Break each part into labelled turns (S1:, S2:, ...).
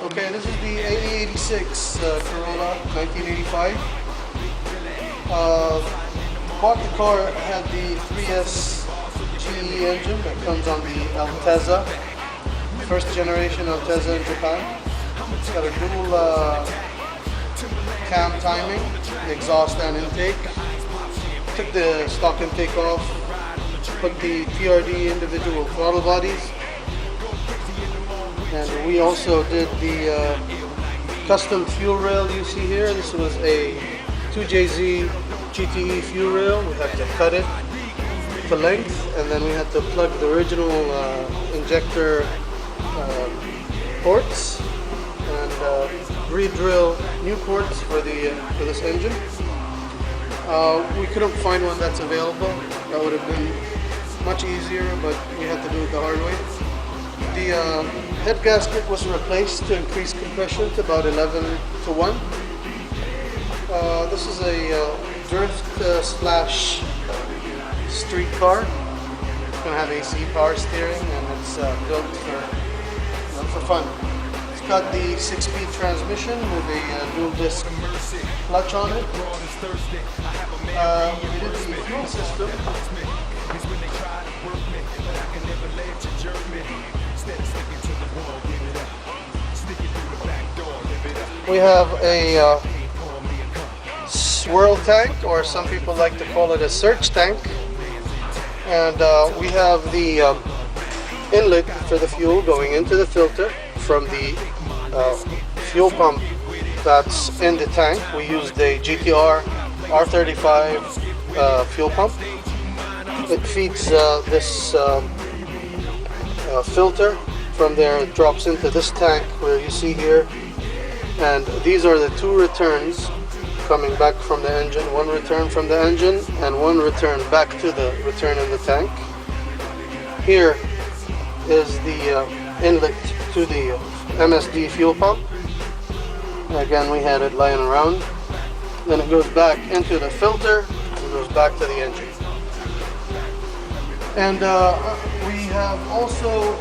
S1: Okay, this is the ae86 Corolla 1985. Bought the car, had the 3S GE engine that comes on the Altezza, first generation Altezza in Japan. It's got a dual cam timing, exhaust and intake. Took the stock intake off, put the TRD individual throttle bodies, and we also did the custom fuel rail you see here. This was a 2JZ GTE fuel rail. We had to cut it to length, and then we had to plug the original injector ports and re-drill new ports for this engine. We couldn't find one that's available. That would have been much easier, but we had to do it the hard way. The head gasket was replaced to increase compression to about 11:1. This is a drift slash street car. It's going to have AC power steering, and it's built for fun. It's got the 6-speed transmission with a dual disc clutch on it. We did the fuel system. We have a swirl tank, or some people like to call it a search tank, and we have the inlet for the fuel going into the filter from the fuel pump that's in the tank. We used a GTR R35 fuel pump. It feeds this filter. From there it drops into this tank where you see here, and these are the two returns coming back from the engine. One return from the engine and one return back to the return in the tank. Here is the inlet to the MSD fuel pump. Again, we had it lying around. Then it goes back into the filter and goes back to the engine. And we have also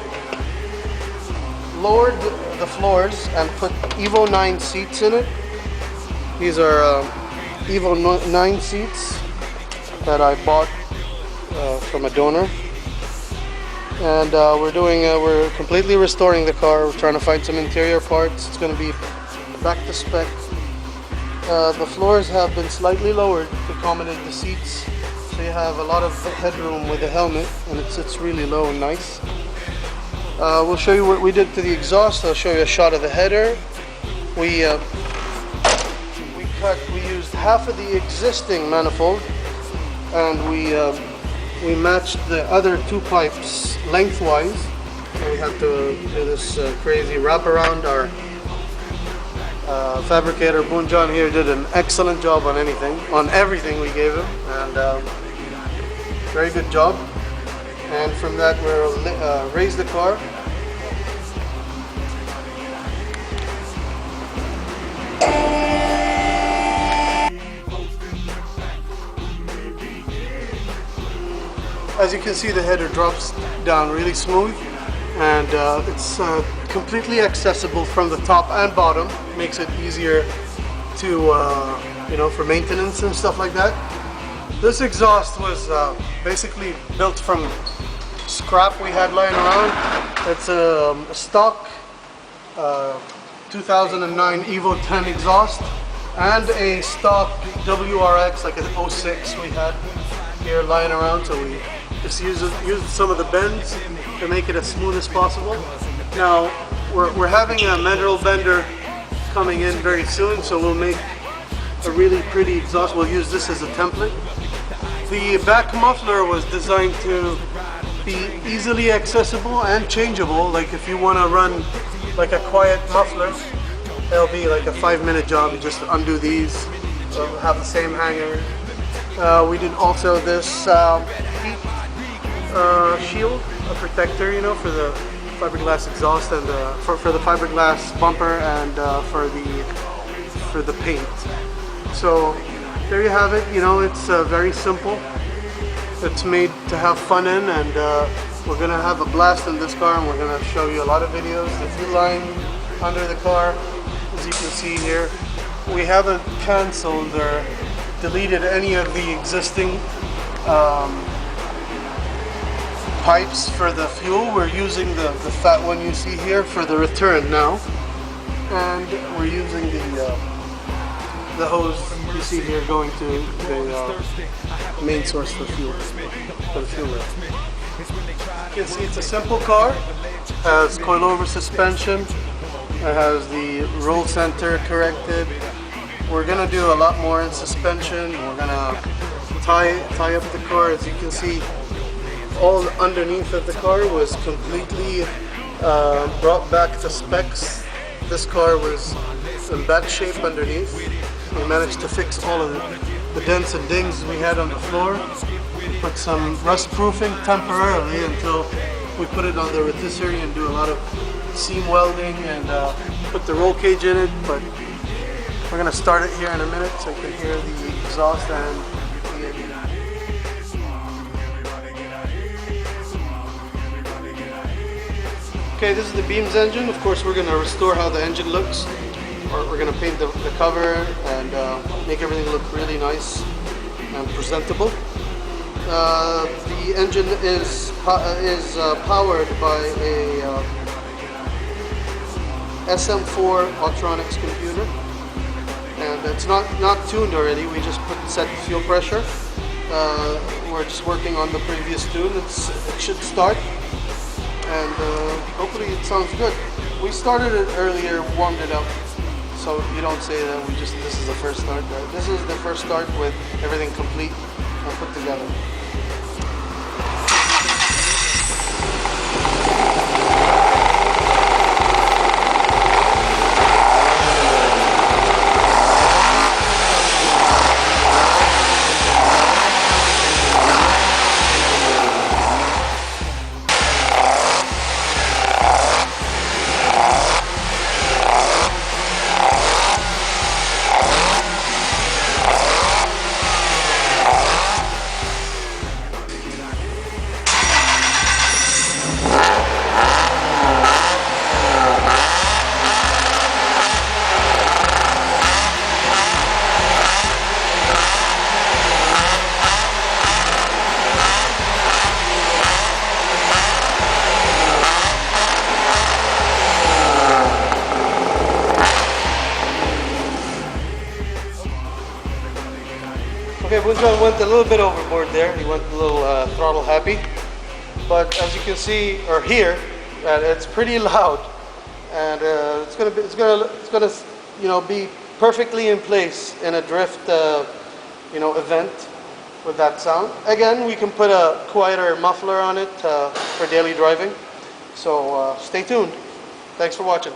S1: lowered the floors and put Evo 9 seats in it. These are Evo 9 seats that I bought from a donor. And we're completely restoring the car. We're trying to find some interior parts. It's going to be back to spec. The floors have been slightly lowered to accommodate the seats, so you have a lot of headroom with the helmet, and it sits really low and nice. We'll show you what we did to the exhaust. I'll show you a shot of the header. We used half of the existing manifold, and we matched the other two pipes lengthwise. So we had to do this crazy wraparound. Our fabricator Boon John here did an excellent job on everything we gave him, and very good job. And from that we'll raise the car. As you can see, the header drops down really smooth, and it's completely accessible from the top and bottom. Makes it easier to for maintenance and stuff like that. This exhaust was basically built from scrap we had lying around. It's a stock 2009 Evo 10 exhaust and a stock WRX, like an 06 we had here lying around, so we just used some of the bends to make it as smooth as possible. Now we're having a mineral bender coming in very soon, so we'll make a really pretty exhaust. We'll use this as a template. The back muffler was designed to be easily accessible and changeable. Like if you want to run like a quiet muffler, it'll be like a 5-minute job. You just undo these. It'll have the same hanger. We did also this heat shield, a protector, for the fiberglass exhaust and for the fiberglass bumper and for the paint. So there you have it. It's very simple. It's made to have fun in, and we're gonna have a blast in this car, and we're gonna show you a lot of videos. The fuel line under the car, as you can see here. We haven't canceled or deleted any of the existing pipes for the fuel. We're using the fat one you see here for the return now, and we're using the hose you see here going to the main source for fuel, for the fuel rail. You can see it's a simple car. It has coilover suspension. It has the roll center corrected. We're gonna do a lot more in suspension. We're gonna tie up the car. As you can see, all underneath of the car was completely brought back to specs. This car was in bad shape underneath. We managed to fix all of the dents and dings we had on the floor. Put some rust proofing temporarily until we put it on the rotisserie and do a lot of seam welding and put the roll cage in it. But we're gonna start it here in a minute so you can hear the exhaust and the engine. Okay, this is the Beams engine. Of course, we're gonna restore how the engine looks. We're gonna paint the cover and make everything look really nice and presentable. The engine is powered by a SM4 Autronics computer, and it's not tuned already. We just set the fuel pressure. We're just working on the previous tune. It should start, and hopefully it sounds good. We started it earlier, warmed it up, so you don't say that this is the first start. Right? This is the first start with everything complete and put together. Okay, Bunjan went a little bit overboard there. He went a little throttle happy, but as you can see or hear, it's pretty loud, and it's gonna be perfectly in place in a drift event with that sound. Again, we can put a quieter muffler on it for daily driving. So stay tuned. Thanks for watching.